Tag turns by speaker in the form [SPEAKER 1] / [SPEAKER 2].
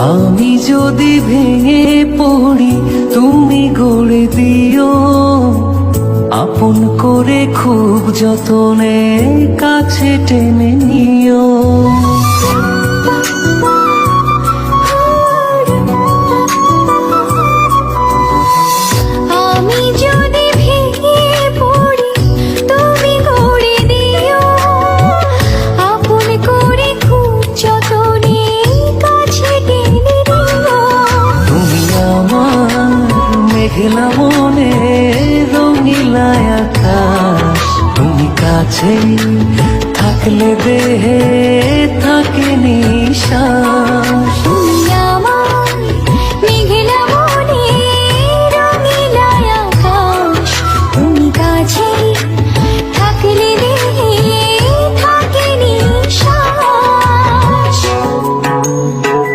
[SPEAKER 1] আমি যদি ভেঙে পড়ি তুমি গড়ে দিও, আপন করে খুব যতনে কাছে টেনে নিও।
[SPEAKER 2] আমি যদি ভেঙে পড়ি তুমি গড়ে দিও, আপন করে খুব যতনে কাছে টেনে নিও।
[SPEAKER 1] তুমি আমার মেঘলা মনে রঙিলা আকাশ, তুমি কাছে থাকলে দেহে থাকে নিশ্বাস।